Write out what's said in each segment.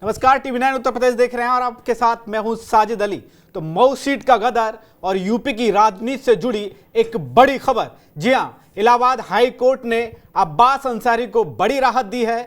नमस्कार, टीवी9 उत्तर प्रदेश देख रहे हैं और आपके साथ मैं हूं साजिद अली। तो मऊ सीट का गदर और यूपी की राजनीति से जुड़ी एक बड़ी खबर। जी हां, इलाहाबाद हाई कोर्ट ने अब्बास अंसारी को बड़ी राहत दी है।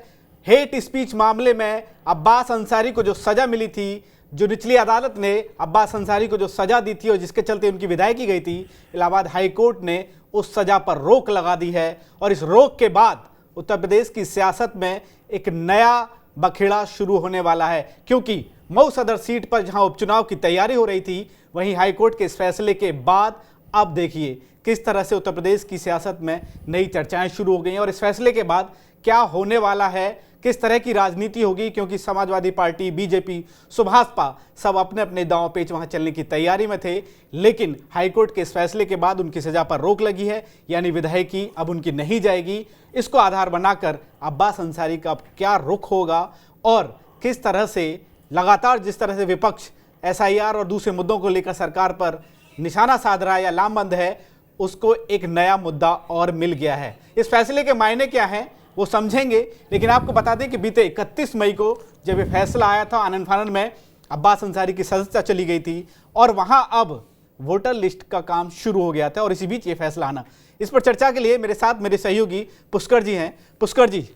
हेट स्पीच मामले में अब्बास अंसारी को जो सजा मिली थी, जो निचली अदालत ने अब्बास अंसारी को जो सजा दी थी और जिसके चलते उनकी विदाई की गई थी, इलाहाबाद हाई कोर्ट ने उस सजा पर रोक लगा दी है। और इस रोक के बाद उत्तर प्रदेश की सियासत में एक नया बखेड़ा शुरू होने वाला है, क्योंकि मऊ सदर सीट पर जहां उपचुनाव की तैयारी हो रही थी, वहीं हाईकोर्ट के इस फैसले के बाद अब देखिए किस तरह से उत्तर प्रदेश की सियासत में नई चर्चाएं शुरू हो गई हैं और इस फैसले के बाद क्या होने वाला है, किस तरह की राजनीति होगी। क्योंकि समाजवादी पार्टी, बीजेपी, सुभाषपा सब अपने अपने दांव पेच वहां चलने की तैयारी में थे, लेकिन हाईकोर्ट के इस फैसले के बाद उनकी सजा पर रोक लगी है, यानी विधायकी अब उनकी नहीं जाएगी। इसको आधार बनाकर अब्बास अंसारी का अब क्या रुख होगा और किस तरह से लगातार जिस तरह से विपक्ष एसआईआर और दूसरे मुद्दों को लेकर सरकार पर निशाना साध रहा है या लामबंद है, उसको एक नया मुद्दा और मिल गया है। इस फैसले के मायने क्या हैं वो समझेंगे, लेकिन आपको बता दें कि बीते 31 मई को जब ये फैसला आया था, आनन फानन में अब्बास अंसारी की सदस्यता चली गई थी और वहां अब वोटर लिस्ट का काम शुरू हो गया था और इसी बीच ये फैसला आना। इस पर चर्चा के लिए मेरे साथ मेरे सहयोगी पुष्कर जी हैं। पुष्कर जी,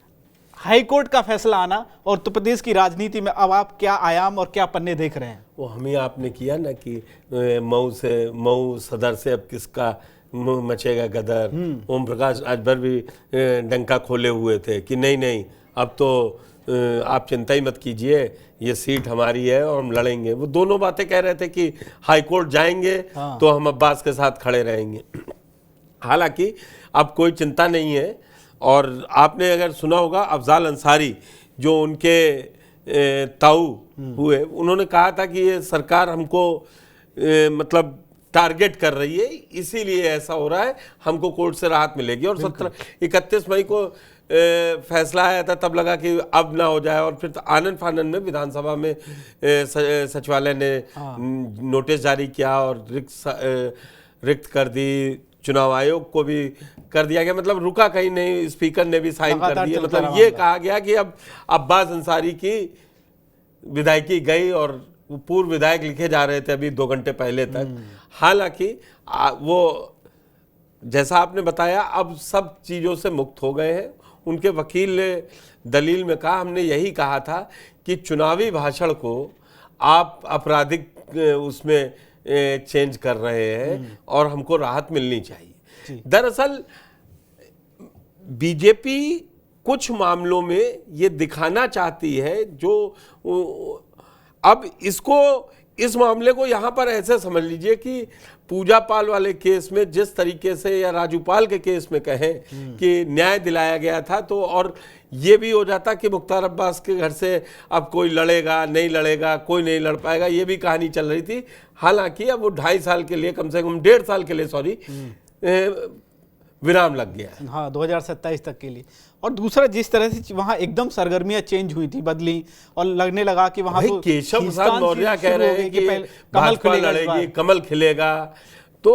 हाईकोर्ट का फैसला आना और उत्तर प्रदेश की राजनीति में अब आप क्या आयाम और क्या पन्ने देख रहे हैं? वो हमें आपने किया ना कि मऊ सदर से अब किसका मचेगा गदर। ओम प्रकाश राजभर भी डंका खोले हुए थे कि नहीं अब तो आप चिंता ही मत कीजिए, ये सीट हमारी है और हम लड़ेंगे। वो दोनों बातें कह रहे थे कि हाईकोर्ट जाएंगे तो हम अब्बास के साथ खड़े रहेंगे। हालांकि अब कोई चिंता नहीं है। और आपने अगर सुना होगा, अफजाल अंसारी जो उनके ताऊ हुए, उन्होंने कहा था कि ये सरकार हमको मतलब टारगेट कर रही है, इसीलिए ऐसा हो रहा है, हमको कोर्ट से राहत मिलेगी। और 31 मई को फैसला आया था, तब लगा कि अब ना हो जाए। और फिर आनन फानन में विधानसभा में सचिवालय ने नोटिस जारी किया और रिक्त कर दी। चुनाव आयोग को भी कर दिया गया, मतलब रुका कहीं नहीं, स्पीकर ने भी साइन कर दिया। मतलब ये कहा गया कि अब अब्बास अंसारी की विधायकी गई और पूर्व विधायक लिखे जा रहे थे अभी 2 घंटे पहले तक। हालांकि वो जैसा आपने बताया अब सब चीज़ों से मुक्त हो गए हैं। उनके वकील ने दलील में कहा, हमने यही कहा था कि चुनावी भाषण को आप आपराधिक उसमें चेंज कर रहे हैं और हमको राहत मिलनी चाहिए। दरअसल बीजेपी कुछ मामलों में ये दिखाना चाहती है, जो अब इस मामले को यहाँ पर ऐसे समझ लीजिए कि पूजा पाल वाले केस में जिस तरीके से, या राजू पाल के केस में कहें कि न्याय दिलाया गया था, तो और ये भी हो जाता कि मुख्तार अब्बास के घर से अब कोई लड़ेगा नहीं लड़ेगा, कोई नहीं लड़ पाएगा, ये भी कहानी चल रही थी। हालांकि अब वो 2.5 साल के लिए, कम से कम 1.5 साल के लिए विराम लग गया है। हाँ, 2027 तक के लिए। और दूसरा, जिस तरह से वहाँ एकदम सरगर्मियां चेंज हुई थी, बदली, और लगने लगा कि वहाँ तो केशव प्रसाद मौर्य कह रहे हैं कि कमल लड़ेगी, कमल खिलेगा। तो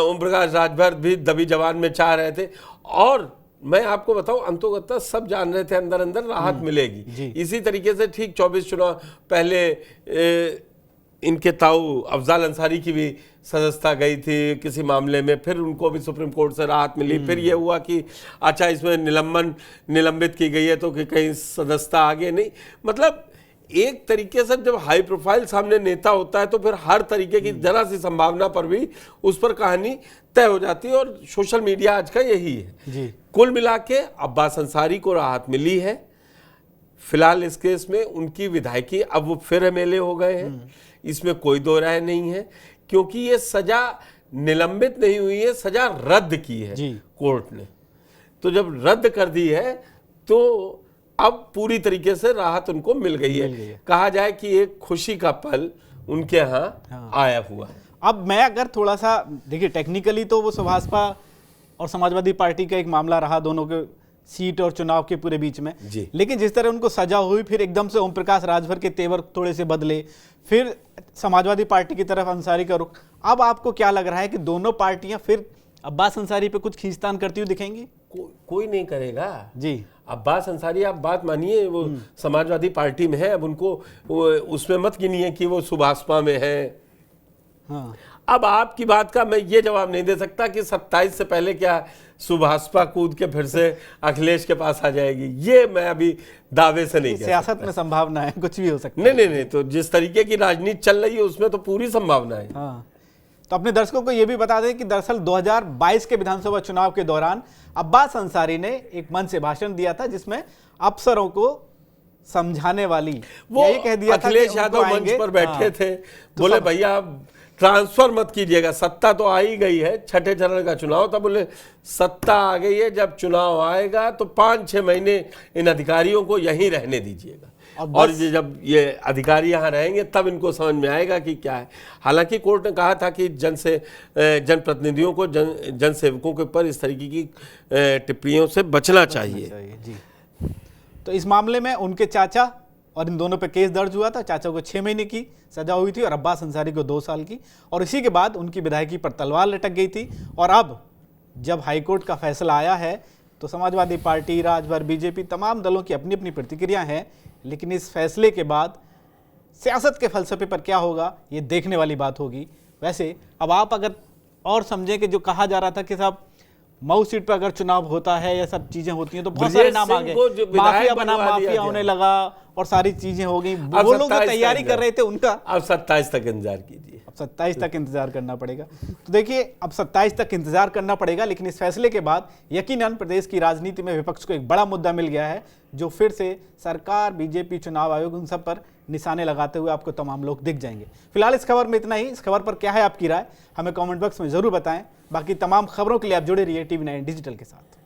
ओम प्रकाश राजभर भी दबी जवान में चाह रहे थे। और मैं आपको बताऊं, अंतोगत्ता सब जान रहे थे अंदर अंदर राहत मिलेगी। इसी तरीके से ठीक 24 चुनाव पहले इनके ताऊ अफजाल अंसारी की भी सदस्यता गई थी किसी मामले में, फिर उनको भी सुप्रीम कोर्ट से राहत मिली। फिर ये हुआ कि अच्छा, इसमें निलंबित की गई है तो कि कहीं सदस्यता आगे नहीं। मतलब एक तरीके से जब हाई प्रोफाइल सामने नेता होता है तो फिर हर तरीके की जरा सी संभावना पर भी उस पर कहानी तय हो जाती है। और सोशल मीडिया आज का यही है। कुल मिला के अब्बास अंसारी को राहत मिली है। फिलहाल इस केस में उनकी विधायकी, अब वो फिर एमएलए हो गए हैं, इसमें कोई दो राय नहीं है, क्योंकि ये सजा निलंबित नहीं हुई है, सजा रद्द की है कोर्ट ने। तो जब रद्द कर दी है तो अब पूरी तरीके से राहत उनको मिल गई है। कहा जाए कि एक खुशी का पल उनके यहाँ आया हुआ है। अब मैं अगर थोड़ा सा देखिए, टेक्निकली तो वो सुभाषपा और समाजवादी पार्टी का एक मामला रहा, दोनों के सीट और चुनाव के पूरे बीच में, लेकिन जिस तरह उनको सजा हुई, फिर एकदम से ओम प्रकाश राजभर के तेवर थोड़े से बदले, फिर समाजवादी पार्टी की तरफ अंसारी का रुख। अब आपको क्या लग रहा है कि दोनों पार्टियां फिर अब्बास अंसारी पे कुछ खींचतान करती हुई दिखेंगी? कोई नहीं करेगा जी। अब्बास अंसारी, आप बात मानिए, वो समाजवादी पार्टी में है, अब उनको उसमें मत गिनिए कि वो सुभाषपा में है। हाँ। अब आपकी बात का मैं ये जवाब नहीं दे सकता कि 27 से पहले क्या सुभाषपा कूद के फिर से अखिलेश के पास आ जाएगी, ये मैं अभी दावे से नहीं कह सियासत में संभावना है, कुछ भी हो सकता है। नहीं, तो जिस तरीके की राजनीति चल रही है उसमें तो पूरी संभावना है। हाँ। तो अपने दर्शकों को यह भी बता दें कि दरअसल 2022 के विधानसभा चुनाव के दौरान अब्बास अंसारी ने एक मंच से भाषण दिया था जिसमें अफसरों को समझाने वाली वो यही कह दिया था कि अखिलेश यादव मंच पर बैठे थे, बोले भैया ट्रांसफर मत कीजिएगा, सत्ता तो आ ही गई है, छठे चरण का चुनाव था, बोले सत्ता आ गई है, जब चुनाव आएगा तो 5-6 महीने इन अधिकारियों को यहीं रहने दीजिएगा, और जब ये अधिकारी यहाँ रहेंगे तब इनको समझ में आएगा कि क्या है। हालांकि कोर्ट ने कहा था कि जनप्रतिनिधियों को, जन सेवकों के ऊपर इस तरीके की टिप्पणियों से बचना चाहिए। जी। तो इस मामले में उनके चाचा और इन दोनों पे केस दर्ज हुआ था। चाचा को 6 महीने की सजा हुई थी और अब्बास अंसारी को 2 साल की, और इसी के बाद उनकी विधायकी पर तलवार लटक गई थी। और अब जब हाईकोर्ट का फैसला आया है तो समाजवादी पार्टी, राजभर, बीजेपी, तमाम दलों की अपनी अपनी प्रतिक्रिया हैं, लेकिन इस फैसले के बाद सियासत के फलसफे पर क्या होगा ये देखने वाली बात होगी। वैसे अब आप अगर और समझें कि जो कहा जा रहा था कि साहब मऊ सीट पर अगर चुनाव होता है या सब चीजें होती हैं तो बहुत सारे नाम आ गए, माफिया बना माफिया होने लगा और सारी चीजें हो गई। वो लोग जो तैयारी कर रहे थे उनका अब 27 तक इंतजार कीजिए। अब 27 तक इंतजार करना पड़ेगा। तो देखिए अब 27 तक इंतजार करना पड़ेगा, लेकिन इस फैसले के बाद यकीनन प्रदेश की राजनीति में विपक्ष को एक बड़ा मुद्दा मिल गया है, जो फिर से सरकार, बीजेपी, चुनाव आयोग, उन सब पर निशाने लगाते हुए आपको तमाम लोग दिख जाएंगे। फिलहाल इस खबर में इतना ही। इस खबर पर क्या है आपकी राय, हमें कमेंट बॉक्स में जरूर बताएं। बाकी तमाम खबरों के लिए आप जुड़े रहिए TV9 डिजिटल के साथ।